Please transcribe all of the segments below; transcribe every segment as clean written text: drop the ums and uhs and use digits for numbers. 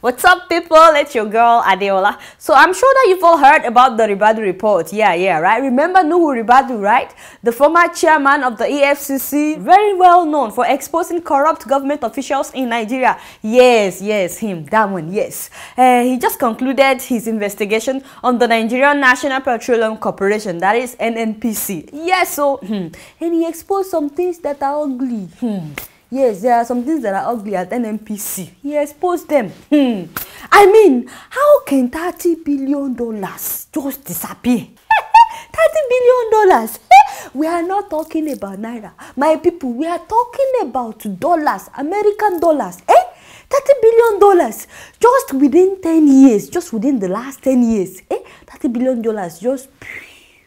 What's up, people? It's your girl Adeola. So I'm sure that you've all heard about the Ribadu report. Yeah, right? Remember Nuhu Ribadu, right? The former chairman of the EFCC, very well known for exposing corrupt government officials in Nigeria. Yes, him, that one, yes. He just concluded his investigation on the Nigerian National Petroleum Corporation, that is NNPC. Yes, so, and he exposed some things that are ugly. Yes, there are some things that are ugly at NNPC. He exposed them. I mean, how can $30 billion just disappear? $30 billion. We are not talking about naira. My people, we are talking about dollars, American dollars. $30 billion just within 10 years, just within the last 10 years. $30 billion just...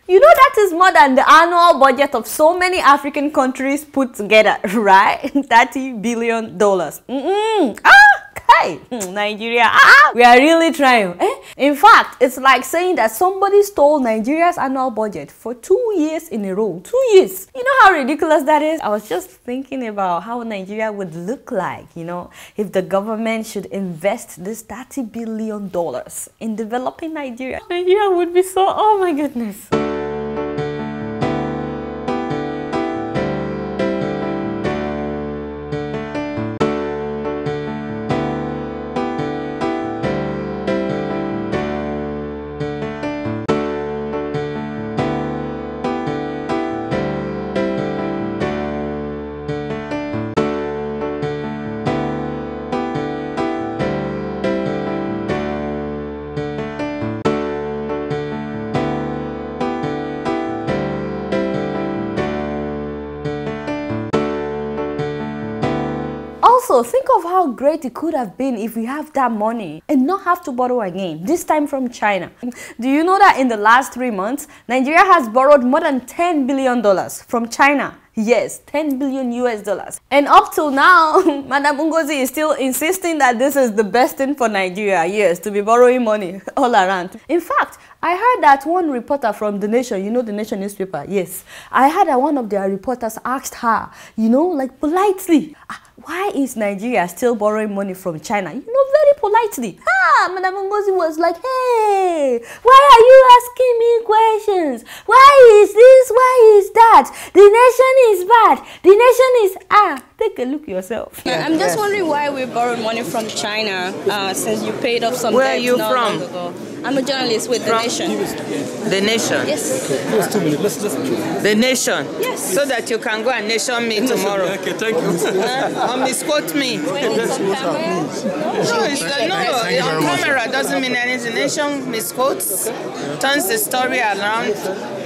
You know, that is more than the annual budget of so many African countries put together, right? $30 billion. Okay, Nigeria, we are really trying. In fact, it's like saying that somebody stole Nigeria's annual budget for 2 years in a row. 2 years. You know how ridiculous that is? I was just thinking about how Nigeria would look like, you know, if the government should invest this $30 billion in developing Nigeria. Nigeria would be so, oh my goodness. Also, think of how great it could have been if we have that money and not have to borrow again, this time from China. Do you know that in the last 3 months, Nigeria has borrowed more than $10 billion from China? Yes, $10 billion US. And up till now, Madam Ngozi is still insisting that this is the best thing for Nigeria, yes, to be borrowing money all around. In fact, I heard that one reporter from The Nation, you know The Nation newspaper, yes. I heard that one of their reporters asked her, you know, like politely, why is Nigeria still borrowing money from China? You know, very politely. Madam Ngozi was like, hey, why are you asking me questions? Why is this? Why is that? The nation is bad. The nation is, take a look yourself. Yeah, I'm just wondering why we borrowed money from China since you paid off some Where debt are you not from? long ago. I'm a journalist with The Nation. The Nation? Yes. The Nation? Yes. So that you can go and nation me tomorrow. Okay, thank you. Or misquote me. Wait, it's on camera? No, on camera doesn't mean anything. Nation misquotes, turns the story around.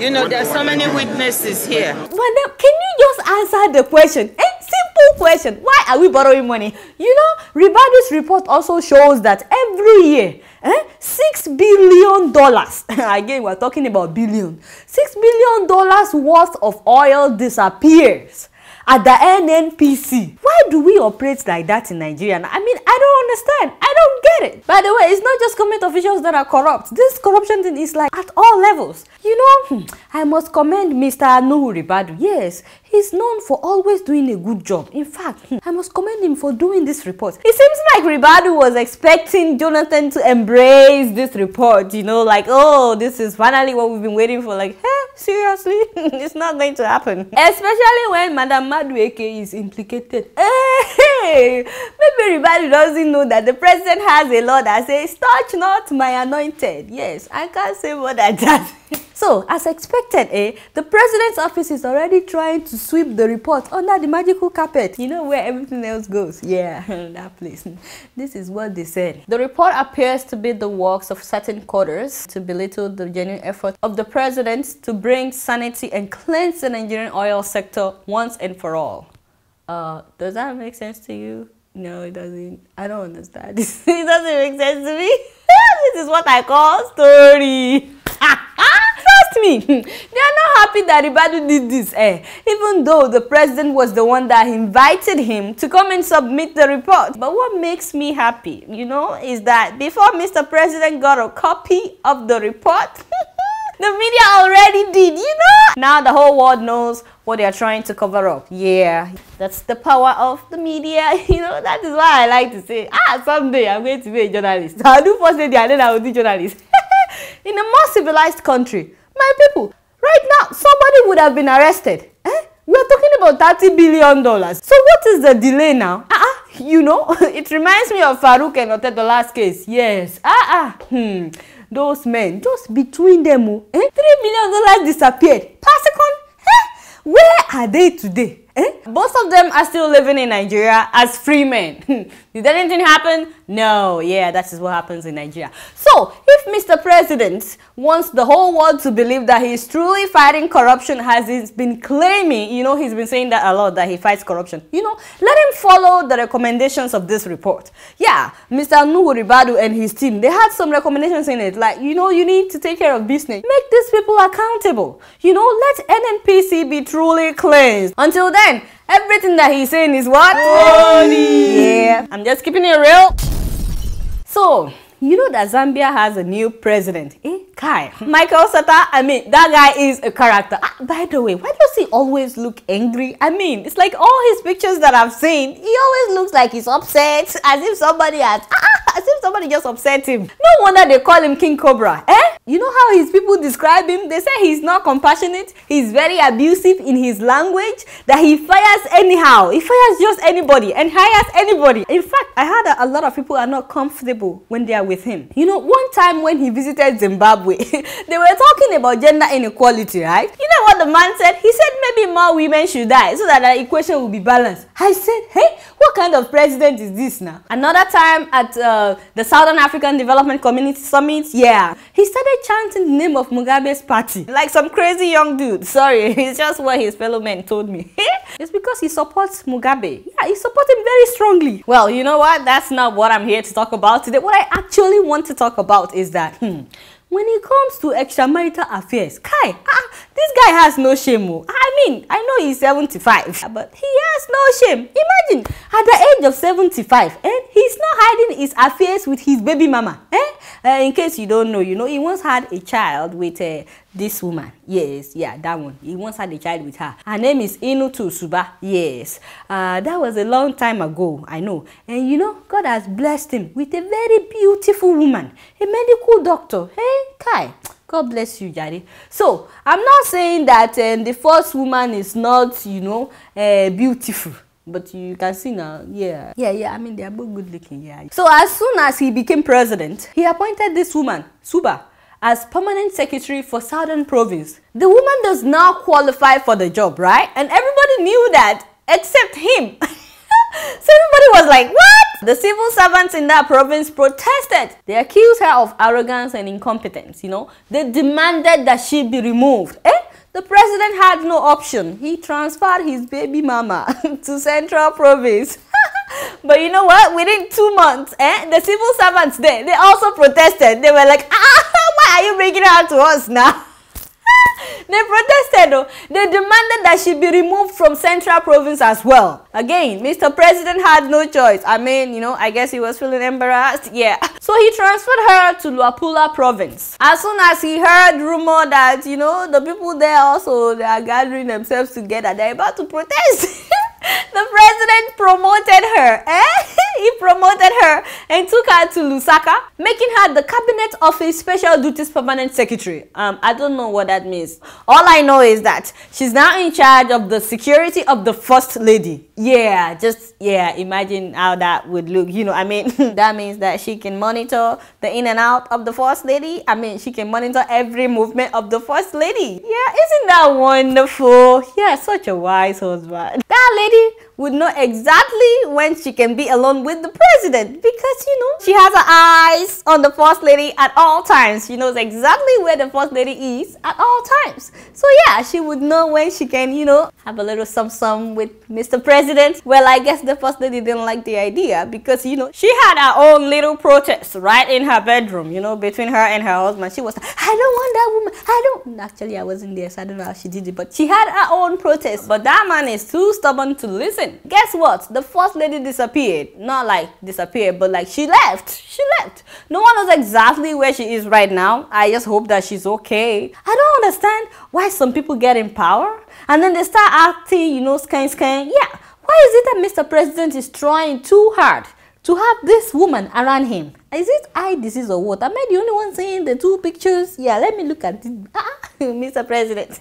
You know, there are so many witnesses here. Madam, can you just answer the question? Simple question. Why are we borrowing money? You know, Ribadu's report also shows that every year, $6 billion, again we're talking about billion, $6 billion worth of oil disappears at the NNPC. Why do we operate like that in Nigeria? I mean, I don't understand. I don't get it. By the way, it's not just government officials that are corrupt. This corruption thing is like at all levels. You know, I must commend Mr. Nuhu Ribadu. Yes, he's known for always doing a good job. In fact, I must commend him for doing this report. It seems like Ribadu was expecting Jonathan to embrace this report. You know, like, oh, this is finally what we've been waiting for. Like, seriously? It's not going to happen. Especially when Madam Madueke is implicated. Hey, maybe Ribadu doesn't know that the president has a law that says, touch not my anointed. Yes, I can't say more than that. So, as expected, the president's office is already trying to sweep the report under the magical carpet. You know where everything else goes? Yeah, that place. This is what they said. The report appears to be the works of certain quarters to belittle the genuine effort of the president to bring sanity and cleanse the Nigerian oil sector once and for all. Does that make sense to you? No, it doesn't. I don't understand. It doesn't make sense to me. This is what I call story. Trust me, they are not happy that Ribadu did this, even though the president was the one that invited him to come and submit the report. But what makes me happy, you know, is that before Mr. President got a copy of the report, the media already did, you know. Now the whole world knows what they are trying to cover up. Yeah, that's the power of the media. You know, that is why I like to say, someday I'm going to be a journalist. I'll do first lady and then I will do journalist. In a more civilized country, my people, right now, somebody would have been arrested. We're talking about $30 billion. So what is the delay now? You know, it reminds me of Farouk and Otedola's case. Yes. Those men, just between them, $3 million disappeared. Per second, where are they today? Both of them are still living in Nigeria as free men. Did anything happen? No. Yeah, that is what happens in Nigeria. So, if Mr. President wants the whole world to believe that he is truly fighting corruption, as he's been claiming, you know, he's been saying that a lot, that he fights corruption, you know, let him follow the recommendations of this report. Yeah, Mr. Nuhu Ribadu and his team, they had some recommendations in it, like, you know, you need to take care of business. Make these people accountable. You know, let NNPC be truly cleansed. Until then, everything that he's saying is what? Yeah, I'm just keeping it real. So, you know that Zambia has a new president, Kai. Michael Sata, I mean, that guy is a character. By the way, why does he always look angry? I mean, it's like all his pictures that I've seen, he always looks like he's upset, as if somebody just upset him. No wonder they call him King Cobra, You know how his people describe him? They say he's not compassionate, he's very abusive in his language, that he fires anyhow. He fires just anybody and hires anybody. In fact, I heard that a lot of people are not comfortable when they are with him. You know, one time when he visited Zimbabwe, they were talking about gender inequality, right? You know what the man said? He said maybe more women should die so that the equation will be balanced. I said, hey, what kind of president is this now? Another time at the Southern African Development Community Summit, yeah, he started chanting the name of Mugabe's party like some crazy young dude. Sorry, it's just what his fellow men told me. It's because he supports Mugabe. Yeah, he supports him very strongly. Well, you know what? That's not what I'm here to talk about today. What I actually want to talk about is that when it comes to extramarital affairs, this guy has no shame. I mean, I know he's 75, but he has no shame. Imagine, at the age of 75, he's not hiding his affairs with his baby mama. In case you don't know, you know, he once had a child with this woman. Yes, yeah, that one. He once had a child with her. Her name is Inutu Suba. Yes, that was a long time ago, I know. And you know, God has blessed him with a very beautiful woman, a medical doctor. Kai, God bless you, Jari. So, I'm not saying that the first woman is not, you know, beautiful. But you can see now, yeah, I mean, they are both good looking, yeah. So, as soon as he became president, he appointed this woman, Suba, as permanent secretary for Southern Province. The woman does not qualify for the job, right? And everybody knew that, except him. So everybody was like, what? The civil servants in that province protested. They accused her of arrogance and incompetence, you know. They demanded that she be removed. The president had no option. He transferred his baby mama to Central Province. But you know what? Within 2 months, the civil servants there, they also protested. They were like, why are you bringing her to us now? They protested, though. They demanded that she be removed from Central Province as well. Again, Mr. President had no choice. I mean, you know, I guess he was feeling embarrassed. Yeah. So he transferred her to Luapula Province. As soon as he heard rumor that, you know, the people there also, they are gathering themselves together, they're about to protest. The president promoted her. He promoted her and took her to Lusaka, making her the Cabinet Office Special Duties Permanent Secretary. I don't know what that means. All I know is that she's now in charge of the security of the First Lady. Yeah, imagine how that would look. You know, I mean, that means that she can monitor the in and out of the First Lady. I mean, she can monitor every movement of the First Lady. Yeah, isn't that wonderful? Yeah, such a wise husband. That lady would know exactly when she can be alone with the president, because, you know, she has her eyes on the First Lady at all times. She knows exactly where the First Lady is at all times. So yeah, she would know when she can, you know, have a little some with Mr. President. Well, I guess the First Lady didn't like the idea because, you know, she had her own little protest right in her bedroom, you know, between her and her husband. She was like, I don't want that woman. Actually, I wasn't there, so I don't know how she did it, but she had her own protest. But that man is too stubborn to listen. Guess what? The First Lady disappeared. not like disappeared, but like she left. No one knows exactly where she is right now. I just hope that she's okay. I don't understand why some people get in power and then they start acting, you know, scan. Yeah, why is it that Mr. President is trying too hard to have this woman around him? Is it eye disease or what? Am I the only one seeing the two pictures? Yeah, let me look at it. Mr. President.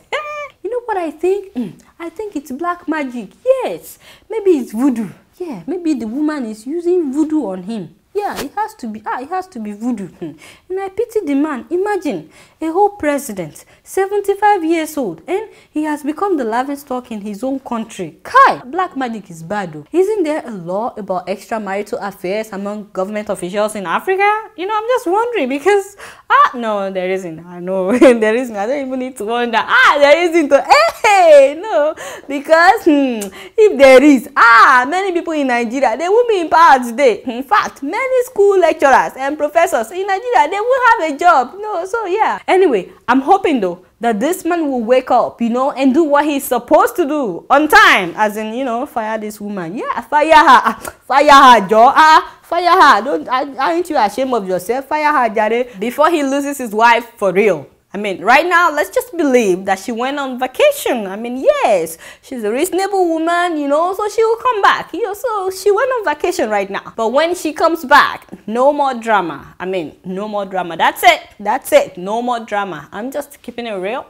You know what I think? I think it's black magic. Yes, maybe it's voodoo. Yeah, maybe the woman is using voodoo on him. Yeah, it has to be. It has to be voodoo. And I pity the man. Imagine a whole president, 75 years old, and he has become the laughingstock in his own country. Kai, black magic is bad though. Isn't there a law about extramarital affairs among government officials in Africa? You know, I'm just wondering because no, there isn't. I know there isn't. I don't even need to wonder. There isn't. Hey, no, because if there is, many people in Nigeria, they won't be in power today. In fact, many school lecturers and professors in Nigeria, they won't have a job. No, so yeah. Anyway, I'm hoping though that this man will wake up, you know, and do what he's supposed to do on time, as in, you know, fire this woman. Yeah, fire her, Joe. Fire her. Aren't you ashamed of yourself? Fire her, Jare, before he loses his wife for real. I mean, right now, let's just believe that she went on vacation. I mean, yes, she's a reasonable woman, you know, so she will come back. You know, so she went on vacation right now. But when she comes back, no more drama. I mean, no more drama. That's it. No more drama. I'm just keeping it real.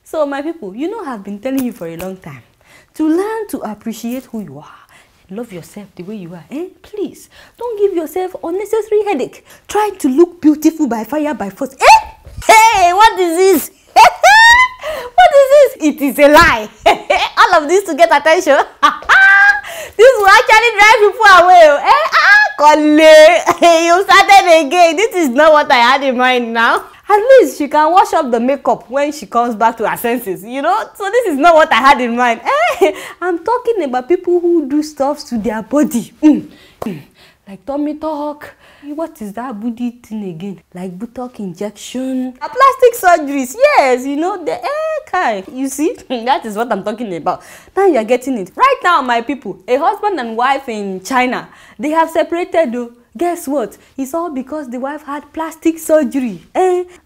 So, my people, you know, I've been telling you for a long time to learn to appreciate who you are. Love yourself the way you are. Please, don't give yourself unnecessary headache. Try to look beautiful by fire, by force. Hey, what is this? What is this? It is a lie. All of this to get attention. This will actually drive people away. You started again. This is not what I had in mind now. At least she can wash up the makeup when she comes back to her senses, you know? So this is not what I had in mind. I'm talking about people who do stuff to their body. Like tummy talk. What is that booty thing again? Like buttock injection. Plastic surgeries. Yes, you know, the kind. You see? That is what I'm talking about. Now you're getting it. Right now, my people, a husband and wife in China, they have separated though. Guess what? It's all because the wife had plastic surgery.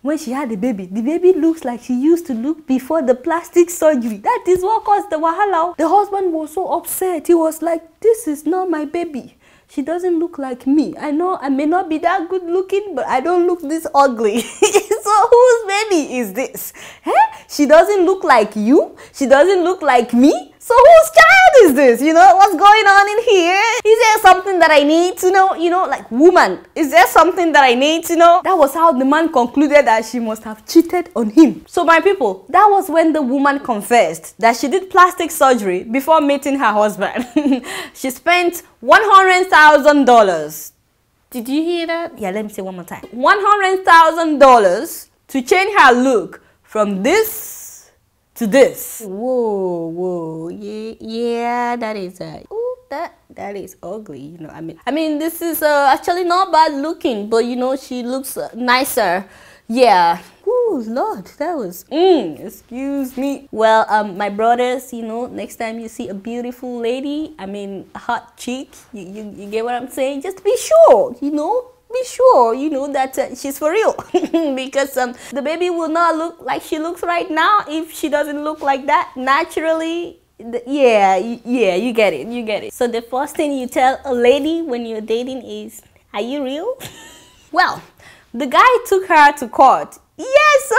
When she had the baby looks like she used to look before the plastic surgery. That is what caused the wahala. The husband was so upset. He was like, this is not my baby. She doesn't look like me. I know I may not be that good looking, but I don't look this ugly. So whose baby is this? She doesn't look like you. She doesn't look like me. So whose child is this? You know, what's going on in here? Is there something that I need to know? You know, like woman, is there something that I need to know? That was how the man concluded that she must have cheated on him. So my people, that was when the woman confessed that she did plastic surgery before meeting her husband. She spent $100,000. Did you hear that? Yeah, let me say one more time. $100,000 to change her look from this to this. Whoa, yeah, that is that is ugly, you know. I mean, this is actually not bad looking, but you know, she looks nicer. Yeah. Oh Lord, that was excuse me. Well, my brothers, you know, next time you see a beautiful lady, I mean, a hot chick, you get what I'm saying? Just be sure, you know. Be sure, you know, that she's for real. Because the baby will not look like she looks right now if she doesn't look like that naturally. Yeah, you get it. So the first thing you tell a lady when you're dating is, are you real? Well, the guy took her to court. Yes, so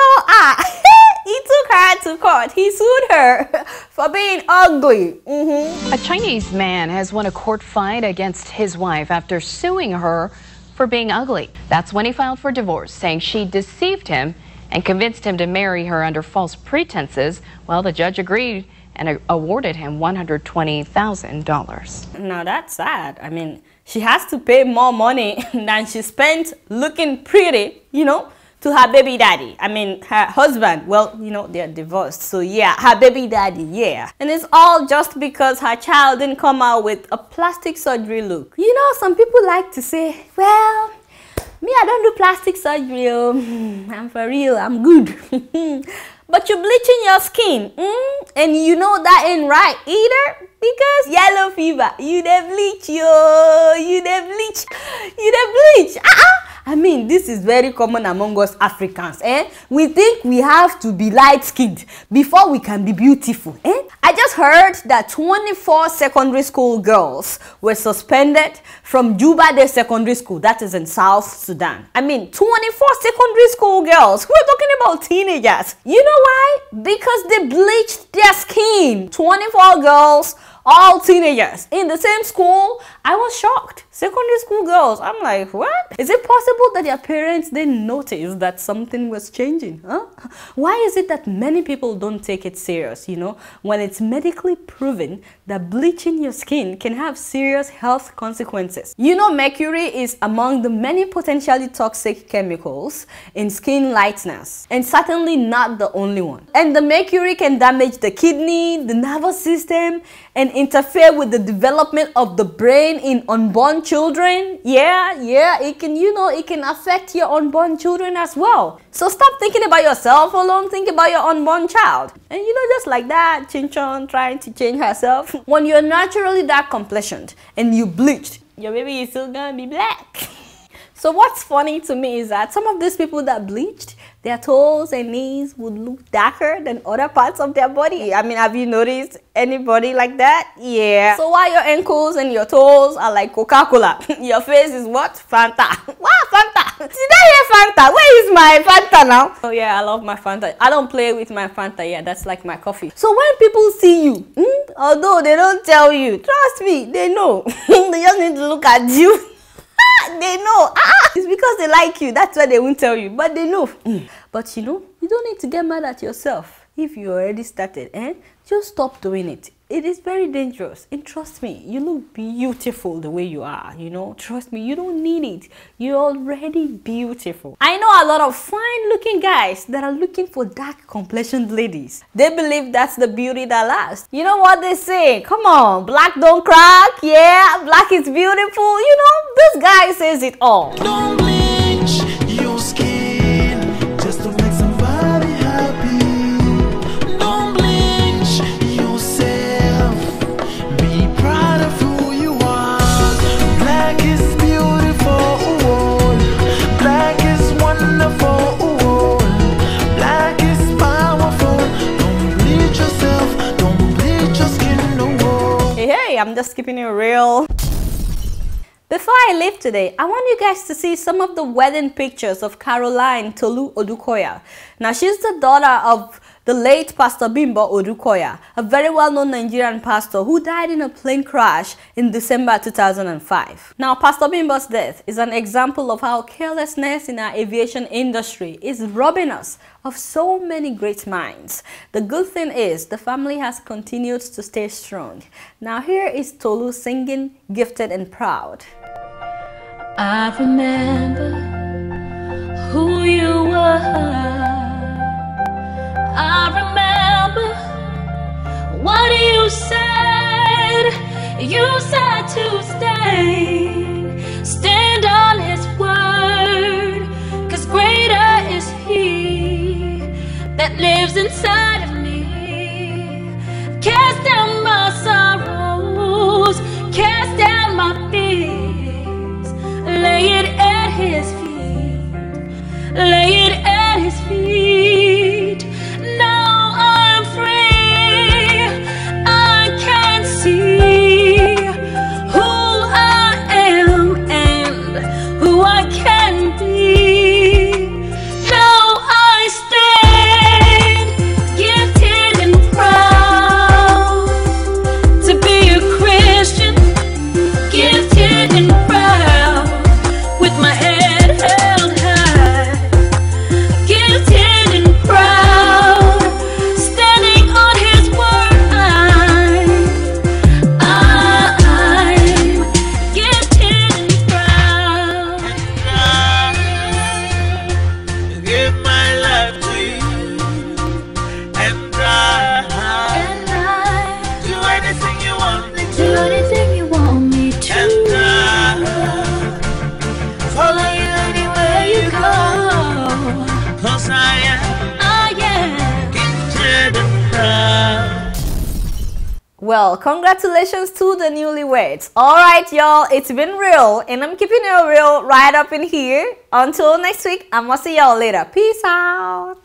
he took her to court. He sued her for being ugly. A Chinese man has won a court fight against his wife after suing her for being ugly. That's when he filed for divorce, saying she deceived him and convinced him to marry her under false pretenses. Well, the judge agreed and awarded him $120,000. Now that's sad. I mean, she has to pay more money than she spent looking pretty, you know, to her baby daddy. I mean, her husband, well, you know, they're divorced. So yeah, her baby daddy, yeah. And it's all just because her child didn't come out with a plastic surgery look. You know, some people like to say, well, me, I don't do plastic surgery. I'm for real, I'm good. But you're bleaching your skin, and you know that ain't right either, because yellow fever, you dey bleach, yo, you dey bleach, you dey bleach. I mean, this is very common among us Africans, We think we have to be light-skinned before we can be beautiful, I just heard that 24 secondary school girls were suspended from Juba Day Secondary School, that is in South Sudan. I mean, 24 secondary school girls. We're talking about teenagers. You know why? Because they bleached their skin. 24 girls, all teenagers in the same school. I was shocked. Secondary school girls. I'm like, what? Is it possible that their parents didn't notice that something was changing? Why is it that many people don't take it serious, when it's medically proven that bleaching your skin can have serious health consequences? Mercury is among the many potentially toxic chemicals in skin lightness, and certainly not the only one. And the mercury can damage the kidney, the nervous system, and interfere with the development of the brain in unborn children. It can, it can affect your unborn children as well. So stop thinking about yourself alone, think about your unborn child. And just like that, Chinchon trying to change herself. When you're naturally dark complexioned and you bleached, your baby is still gonna be black. So what's funny to me is that some of these people that bleached, their toes and knees would look darker than other parts of their body. I mean, have you noticed anybody like that? Yeah. So while your ankles and your toes are like Coca-Cola, your face is what? Fanta. Wow, Fanta. Did I hear Fanta? Where is my Fanta now? Oh yeah, I love my Fanta. I don't play with my Fanta. Yeah, that's like my coffee. So when people see you, although they don't tell you, trust me, they know. They just need to look at you. They know. It's because they like you. That's why they won't tell you. But they know. But you don't need to get mad at yourself. If you already started, just stop doing it. It is very dangerous. And trust me, you look beautiful the way you are, Trust me, you don't need it. You're already beautiful. I know a lot of fine-looking guys that are looking for dark-complexioned ladies. They believe that's the beauty that lasts. You know what they say? Come on, black don't crack. Yeah, black is beautiful. This guy says it all. Don't bleach your skin just to make somebody happy. Don't bleach yourself. Be proud of who you are. Black is beautiful. Black is wonderful. Black is powerful. Don't bleach yourself. Don't bleach your skin no more. Hey, I'm just keeping it real. Before I leave today, I want you guys to see some of the wedding pictures of Caroline Tolu Odukoya. Now, she's the daughter of the late Pastor Bimbo Odukoya, a very well-known Nigerian pastor who died in a plane crash in December 2005. Now, Pastor Bimbo's death is an example of how carelessness in our aviation industry is robbing us of so many great minds. The good thing is the family has continued to stay strong. Now, here is Tolu singing Gifted and Proud. I remember who you were. I remember what you said. You said to stand on his word, 'cause greater is he that lives inside of me. Cast down my sorrows, cast down my fears, lay it at his feet, lay it at his feet. Now I'm free, I can see who I am and who I can be. Now I stand Well, congratulations to the newlyweds. All right, y'all, it's been real, and I'm keeping it real right up in here. Until next week, I'm gonna see y'all later. Peace out.